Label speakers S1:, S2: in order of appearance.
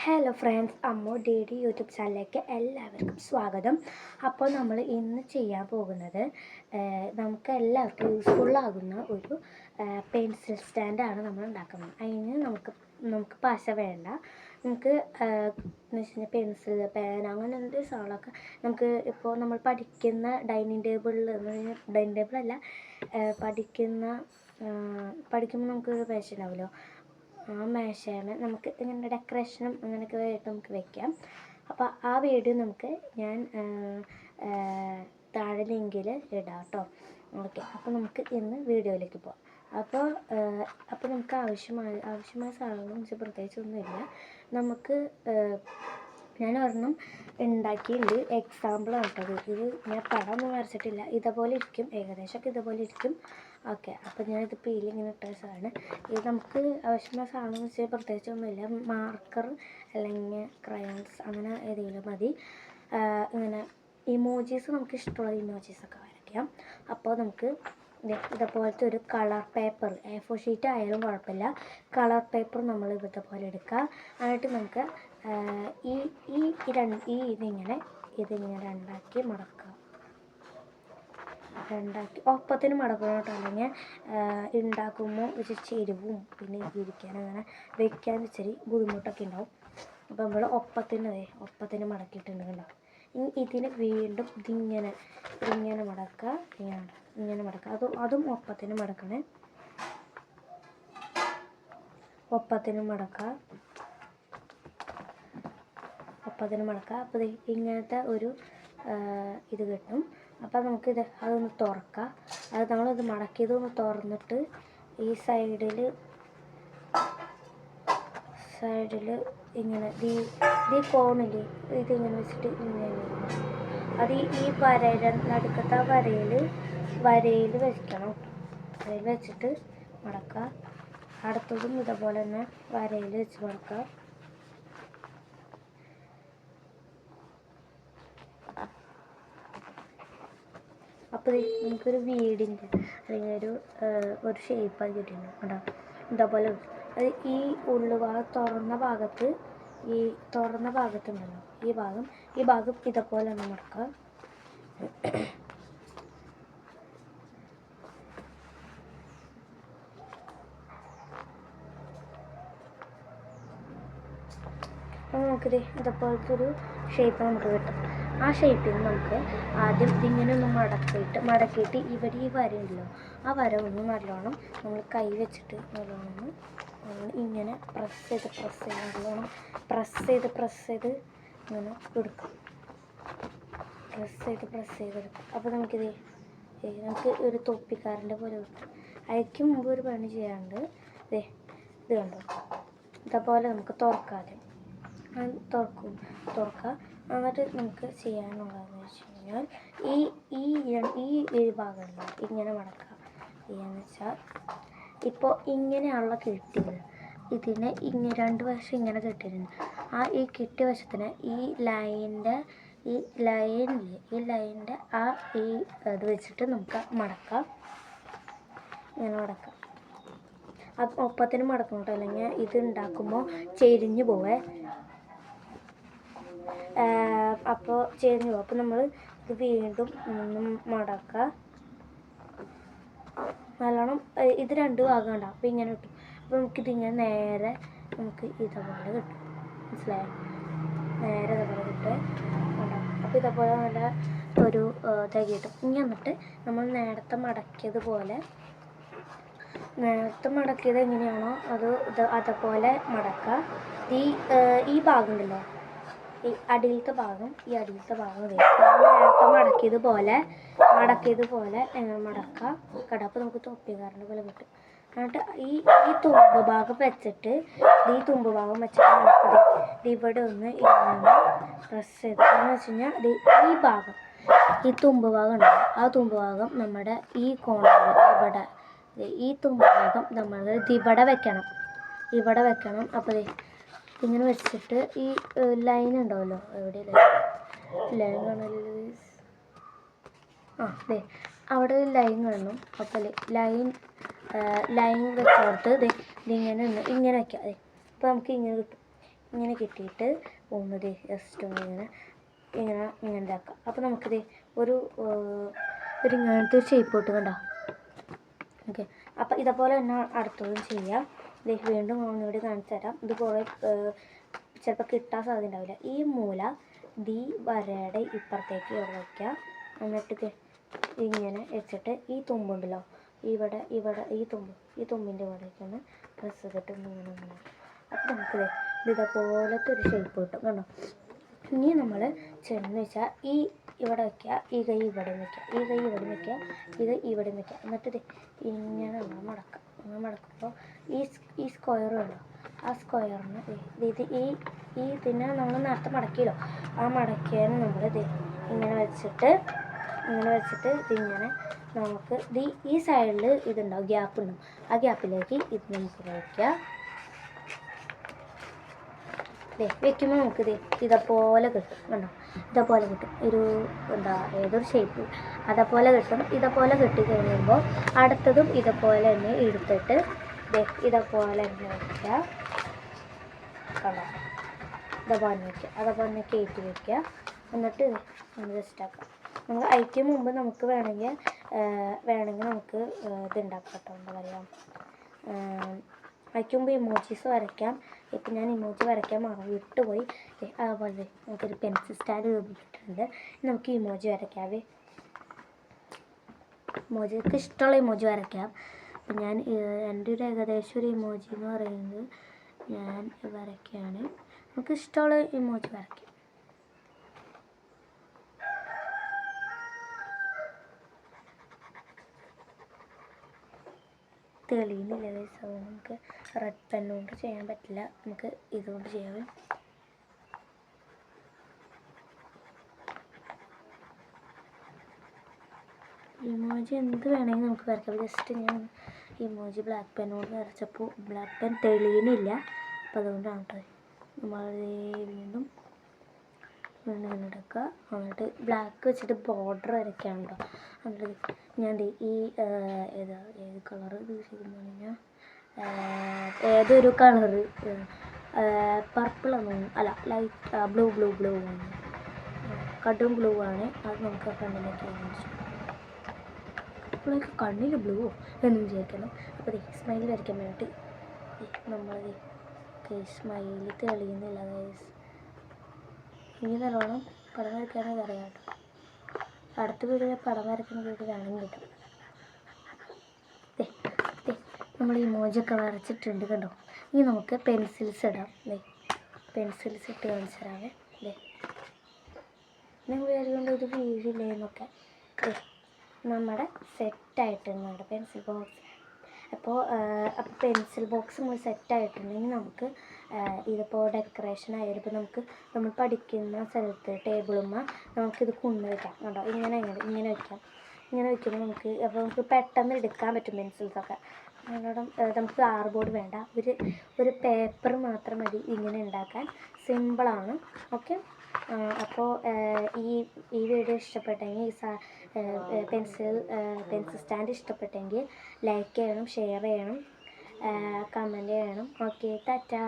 S1: Hello friends, Ammu D D YouTube ചാനലിലേക്ക് എല്ലാവർക്കും സ്വാഗതം. അപ്പോൾ നമ്മൾ ഇന്ന് ചെയ്യാൻ പോകുന്നത് നമുക്ക് എല്ലാവർക്കും യൂസ്ഫുള്ളാകുന്ന ഒരു പെൻസിൽ സ്റ്റാൻഡാണ് നമ്മൾ ഉണ്ടാക്കുന്നത്. അതിന് നമുക്ക് പശ വേണ്ട. നമുക്ക് എന്ന് വെച്ച് കഴിഞ്ഞാൽ പെൻസിൽ, പേന, അങ്ങനെ എന്ത് സാധനങ്ങളൊക്കെ നമുക്ക് ഇപ്പോൾ നമ്മൾ പഠിക്കുന്ന ഡൈനിങ് ടേബിളല്ല, പഠിക്കുമ്പോൾ നമുക്കൊരു പേശ ഉണ്ടാവുമല്ലോ, ആ മേശയാണ് നമുക്ക് ഇങ്ങനെ ഡെക്കറേഷനും അങ്ങനെയൊക്കെ ആയിട്ട് നമുക്ക് വെക്കാം. അപ്പോൾ ആ വീഡിയോ ഞാൻ താഴെ ലിങ്കിൽ ഇടാം കേട്ടോ. ഓക്കെ, അപ്പോൾ നമുക്ക് ഇന്ന് വീഡിയോയിലേക്ക് പോകാം. അപ്പോൾ നമുക്ക് ആവശ്യമായ സാധനങ്ങൾ വെച്ചാൽ പ്രത്യേകിച്ചൊന്നുമില്ല. നമുക്ക് ഞാൻ ഒരെണ്ണം ഉണ്ടാക്കിയിട്ടുണ്ട്, എക്സാമ്പിളാണ് കേട്ടോ. ഇത് ഞാൻ പടമൊന്നും വരച്ചിട്ടില്ല, ഇതുപോലെ ഇരിക്കും, ഏകദേശമൊക്കെ ഇതുപോലെ ഇരിക്കും. ഓക്കെ, അപ്പോൾ ഞാനിത് ഇങ്ങനെ ഇട്ട സാധനമാണ്. ഇത് നമുക്ക് ആവശ്യമായ സാധനം എന്ന് വെച്ചാൽ പ്രത്യേകിച്ചൊന്നുമില്ല. മാർക്കർ അല്ലെങ്കിൽ ക്രയോൺസ് അങ്ങനെ ഏതെങ്കിലും മതി. ഇങ്ങനെ ഇമോജീസ്, നമുക്ക് ഇഷ്ടമുള്ള ഇമോജീസൊക്കെ വരയ്ക്കാം. അപ്പോൾ നമുക്ക് ഇതുപോലത്തെ ഒരു കളർ പേപ്പർ, A4 ഷീറ്റ് ആയാലും കുഴപ്പമില്ല, കളർ പേപ്പർ നമ്മൾ ഇതുപോലെ എടുക്കുക. എന്നിട്ട് നമുക്ക് ഇതിങ്ങനെ രണ്ടാക്കി മടക്കുക. ഒപ്പത്തിന് മടക്കണം കേട്ടോ, അല്ലെങ്കിൽ ഉണ്ടാക്കുമ്പോൾ ഒരു ചെരുവും പിന്നെ ഇരിക്കാൻ അങ്ങനെ വെക്കാൻ ഇച്ചിരി ബുദ്ധിമുട്ടൊക്കെ ഉണ്ടാവും. അപ്പോൾ നമ്മൾ ഒപ്പത്തിന് മടക്കിയിട്ടുണ്ട് കണ്ടോ. ഇതിന് വീണ്ടും ഇങ്ങനെ മടക്കുക, ഇങ്ങനെ മടക്കുക. അതും ഒപ്പത്തിന് മടക്കണേ, ഒപ്പത്തിന് മടക്കുക. അപ്പോൾ ഇങ്ങനത്തെ ഒരു ഇത് കിട്ടും. അപ്പോൾ അതൊന്ന് തുറക്കുക. നമ്മളത് മടക്കിയതൊന്ന് തുറന്നിട്ട് ഈ സൈഡിൽ ഇങ്ങനെ ഈ കോണില് ഇതിങ്ങനെ വെച്ചിട്ട് ഇങ്ങനെ അത് ഈ നടുക്കത്തെ വരയിൽ വെക്കണം. വരയിൽ വെച്ചിട്ട് മടക്കുക. അടുത്തതും ഇതുപോലെ തന്നെ വരയിൽ വെച്ച് മടക്കുക. അപ്പോൾ നമുക്കൊരു വീടിൻ്റെ അല്ലെങ്കിൽ ഒരു ഷേപ്പായി കിട്ടിയിട്ടുണ്ട് കേട്ടോ. ഇതേപോലെ അത് ഈ ഉള്ളുഭാഗം തുറന്ന ഭാഗത്തുണ്ടല്ലോ, ഈ ഭാഗം ഇതേപോലെ ഒന്ന് മടക്കുക. അപ്പോൾ നമുക്കിത് ഇതേപോലത്തെ ഒരു ഷേപ്പ് നമുക്ക് കിട്ടും. ആ ഷേപ്പിൽ നമുക്ക് ആദ്യം ഇതിങ്ങനെ ഒന്ന് മടക്കിയിട്ട് ഇവിടെ ഈ വരയുണ്ടല്ലോ, ആ വര ഒന്ന് നല്ലോണം നമ്മൾ കൈ വെച്ചിട്ട് നല്ലോണം ഇങ്ങനെ പ്രസ് ചെയ്ത് ഇങ്ങനെ എടുക്കും. പ്രസ് ചെയ്തെടുക്കും. അപ്പോൾ നമുക്ക് ഒരു തൊപ്പിക്കാരൻ്റെ പോലെ കിട്ടും. അതിക്ക് മുമ്പ് ഒരു പണി ചെയ്യാണ്ട് ഇത് കണ്ടോ, ഇതേപോലെ നമുക്ക് തുറക്കുക. എന്നിട്ട് നമുക്ക് ചെയ്യാനുള്ളതെന്ന് വെച്ച് കഴിഞ്ഞാൽ ഈ ഭാഗമുണ്ട് ഇങ്ങനെ മടക്കുക. ചെയ്യാന്ന് വെച്ചാൽ ഇപ്പോൾ ഇങ്ങനെയാണല്ലോ കിട്ടിയത്, ഇതിനെ രണ്ട് വശം ഇങ്ങനെ കെട്ടിയിട്ടുണ്ട്. ഈ കിട്ടിയ വശത്തിന് ഈ ലൈനിൻ്റെ ഇത് വെച്ചിട്ട് നമുക്ക് മടക്കാം. ഇങ്ങനെ മടക്കാം. അത് ഒപ്പത്തിന് മടക്കണം കേട്ടോ, അല്ലെങ്കിൽ ഇത് ഉണ്ടാക്കുമ്പോൾ ചെരിഞ്ഞു പോവേ. അപ്പോൾ ചെരിഞ്ഞു പോകും. അപ്പോൾ നമ്മൾ ഇത് വീണ്ടും മടക്കുക നല്ലോണം. ഇത് രണ്ട് ഭാഗം ഉണ്ടാവും. അപ്പോൾ ഇങ്ങനെ കിട്ടും. അപ്പോൾ നമുക്കിതിങ്ങനെ നേരെ ഇതേപോലെ കിട്ടും. മനസ്സിലായോ? നേരെ ഇതേപോലെ കിട്ടും. അപ്പോൾ ഇതേപോലെ നല്ല ഒരു ഇതാക്കി കിട്ടും. ഇനി എന്നിട്ട് നമ്മൾ നേരത്തെ മടക്കിയത് എങ്ങനെയാണോ അതേപോലെ മടക്കുക. ഈ ഭാഗം ഉണ്ടല്ലോ, ഈ അടിയിലത്തെ ഭാഗം നേരത്തെ മടക്കിയതുപോലെ മടക്കുക കേട്ടോ. അപ്പോൾ നമുക്ക് തൊപ്പിക്കാരൻ്റെ പോലെ കിട്ടും. എന്നിട്ട് ഈ തുമ്പ് ഭാഗം വെച്ചിട്ട് ഇവിടെ ഒന്ന് ഇങ്ങനെ പ്രസ് ചെയ്ത് എന്ന് വെച്ച് കഴിഞ്ഞാൽ ഈ തുമ്പ് ഭാഗം ഉണ്ടാവും. ആ തുമ്പ് ഭാഗം നമ്മുടെ ഈ കോണിൽ ഈ തുമ്പ് ഭാഗം നമ്മൾ ഇവിടെ വെക്കണം. അപ്പോൾ ഇങ്ങനെ വെച്ചിട്ട് ഈ ലൈൻ ഉണ്ടാവുമല്ലോ, എവിടെ ലൈൻ കാണല്ലോ, അവിടെ ലൈൻ കാണണം. അപ്പോൾ ലൈൻ വെച്ചോർത്ത് ഇങ്ങനെ വയ്ക്കാം. അപ്പോൾ നമുക്ക് ഇങ്ങനെ കിട്ടും. ഇങ്ങനെ കിട്ടിയിട്ട് പോകുന്നത് ജസ്റ്റ് ഇങ്ങനെ ഇങ്ങനെ ഇങ്ങനെ ഉണ്ടാക്കാം. അപ്പോൾ നമുക്കിത് ഒരു ഇങ്ങനത്തെ ഒരു ഷേപ്പ് ഇട്ട് കണ്ടോ. ഓക്കെ, അപ്പോൾ ഇതേപോലെ തന്നെ അടുത്തതും ചെയ്യാം. ഇത് വീണ്ടും ഒന്നുകൂടി കാണിച്ചു തരാം. ഇത് കുറേ ചിലപ്പോൾ കിട്ടാൻ സാധ്യത ഉണ്ടാവില്ല. ഈ മൂല ദി വരയുടെ ഇപ്പുറത്തേക്ക് വയ്ക്കുക. എന്നിട്ട് ഇങ്ങനെ വെച്ചിട്ട് ഈ തുമ്പുണ്ടല്ലോ ഇവിടെ ഈ തുമ്പിൻ്റെ ഇവിടേക്ക് ഒന്ന് പ്രസ് ചെയ്തിട്ട് ഇങ്ങനെ. അപ്പോൾ നമുക്ക് ഇതേപോലത്തെ ഒരു ഷേപ്പ് കിട്ടും കണ്ടോ. ഇനി നമ്മൾ ചെന്ന് വെച്ചാൽ ഈ ഇവിടെ വയ്ക്കുക, ഈ കൈ ഇവിടെ വയ്ക്കുക, ഈ കൈ ഇവിടെ വയ്ക്കുക, ഇത് ഇവിടെ വയ്ക്കുക. എന്നിട്ട് ഇങ്ങനെ നമ്മൾ മടക്കാം. അങ്ങനെ മടക്കുമ്പോൾ ഈ സ്ക്വയർ ഉണ്ടോ, ആ സ്ക്വയറിന് ഇതിനെ നമ്മൾ നേരത്തെ മടക്കിയല്ലോ, ആ മടക്കിയതിന് നമ്മൾ ഇങ്ങനെ വെച്ചിട്ട് ഇതിങ്ങനെ നമുക്ക് ഈ സൈഡിൽ ഇതുണ്ടാവും, ഗ്യാപ്പ് ഉണ്ടാവും. ആ ഗ്യാപ്പിലേക്ക് ഇത് നമുക്ക് വയ്ക്കുക. വെക്കുമ്പോൾ നമുക്ക് ഇതേപോലെ കിട്ടും കണ്ടോ. ഇതേപോലെ കിട്ടും, ഒരു ഏതൊരു ഷേപ്പ് അതേപോലെ കിട്ടും. ഇതേപോലെ കിട്ടിക്കഴിയുമ്പോൾ അടുത്തതും ഇതേപോലെ തന്നെ എടുത്തിട്ട് ഇതേപോലെ തന്നെ വയ്ക്കുക കണ്ടോ. ഇതേപോലെ വയ്ക്കുക, അതേപോലെ തന്നെ കയറ്റി വയ്ക്കുക. എന്നിട്ട് നമ്മൾ ജസ്റ്റ് ആക്കാം. നമ്മൾ അയക്കും മുമ്പ് നമുക്ക് വേണമെങ്കിൽ നമുക്ക് ഇതുണ്ടാക്കാം കേട്ടോ. എന്താ പറയുക, അയക്കുമ്പോൾ ഇമോജീസ് വരയ്ക്കാം. ഇപ്പം ഞാൻ ഇമോജി വരയ്ക്കാൻ വിട്ടുപോയി. അതുപോലെ നമുക്കൊരു പെൻസിൽ സ്റ്റാൻഡ് കിട്ടിയിട്ടുണ്ട്. നമുക്ക് ഇമോജി വരയ്ക്കാവേ. ഇമോജിക്ക് ഇഷ്ടമുള്ള ഇമോജി വരയ്ക്കാം. അപ്പം ഞാൻ എൻ്റെ ഒരു ഏകദേശം ഒരു ഇമോജി എന്ന് പറയുന്നത് ഞാൻ വരയ്ക്കുകയാണ്. നമുക്ക് ഇഷ്ടമുള്ള ഇമോജി വരയ്ക്കാം. തെളിയുന്നില്ല ഗൈസ്, അത് നമുക്ക് റെഡ് പെൻ കൊണ്ട് ചെയ്യാൻ പറ്റില്ല, നമുക്ക് ഇതുകൊണ്ട് ചെയ്യാം. ഇമോജി എന്ത് വേണമെങ്കിൽ നമുക്ക് വരയ്ക്കാം. ജസ്റ്റ് ഞാൻ ഇമോജി ബ്ലാക്ക് പെൻ കൊണ്ട് വരച്ചപ്പോൾ ബ്ലാക്ക് പെൻ തെളിയുന്നില്ല, അപ്പോൾ അതുകൊണ്ടാണ് കേട്ടോ. നമ്മൾ വീണ്ടും എടുക്കുക. എന്നിട്ട് ബ്ലാക്ക് വെച്ചിട്ട് ബോർഡർ വരയ്ക്കാനുണ്ടോ. എന്നിട്ട് ഞാൻ ഏത് കളറ് യൂസ് ചെയ്യുമ്പോൾ ഏതൊരു കളറ് പർപ്പിളൊന്നും അല്ല, ലൈറ്റ് ബ്ലൂ ആണ്, കടും ബ്ലൂ ആണ്. അത് നമുക്ക് കണ്ണിലേക്ക് കാണിച്ചു. അപ്പോഴേക്ക് കണ്ണിൽ ബ്ലൂവോ എന്നും വിചാരിക്കണം. അപ്പോൾ സ്മൈൽ വരയ്ക്കാൻ വേണ്ടിയിട്ട് നമ്മൾ സ്മൈൽ തെളിയുന്നില്ല ഗൈസ്. ഇനി നല്ലോണം പടം വരയ്ക്കാനൊക്കെ അറിയാം കേട്ടോ. അടുത്ത വീഡിയോ പടം വരയ്ക്കുന്ന വീഡിയോ വേണമെങ്കിൽ കിട്ടും. നമ്മൾ ഇമോജിയൊക്കെ വരച്ചിട്ടുണ്ട് കണ്ടോ. ഇനി നമുക്ക് പെൻസിൽസ് ഇടാം. പെൻസിൽസ് ഇട്ട് കാണിച്ചു തരാവേ. നിങ്ങൾ വിചാരിക്കേണ്ട ഇത് വീഴില്ലേന്നൊക്കെ. നമ്മുടെ സെറ്റായിട്ടുണ്ട് നമ്മുടെ പെൻസിൽ ബോക്സ്. അപ്പോൾ പെൻസിൽ ബോക്സ് നമ്മൾ സെറ്റായിട്ടുണ്ടെങ്കിൽ നമുക്ക് ഇതിപ്പോൾ ഡെക്കറേഷൻ ആയാലും ഇപ്പോൾ നമ്മൾ പഠിക്കുന്ന സ്ഥലത്ത് ടേബിളുമ്മ നമുക്കിത് കൊണ്ടു വയ്ക്കാം കേട്ടോ. ഇങ്ങനെ വയ്ക്കാം. ഇങ്ങനെ വയ്ക്കുമ്പോൾ നമുക്ക് പെട്ടെന്ന് എടുക്കാൻ പറ്റും പെൻസിൽസൊക്കെ. നമുക്ക് കാർഡ്ബോർഡ് വേണ്ട, ഒരു പേപ്പർ മാത്രം മതി ഇങ്ങനെ ഉണ്ടാക്കാൻ. സിമ്പിളാണ്. ഓക്കെ, അപ്പോൾ ഈ വീഡിയോ ഇഷ്ടപ്പെട്ടെങ്കിൽ പെൻസിൽ സ്റ്റാൻഡ് ഇഷ്ടപ്പെട്ടെങ്കിൽ ലൈക്ക് ചെയ്യണം, ഷെയർ ചെയ്യണം, കമൻറ്റ് ചെയ്യണം. ഓക്കെ, ടാറ്റാ.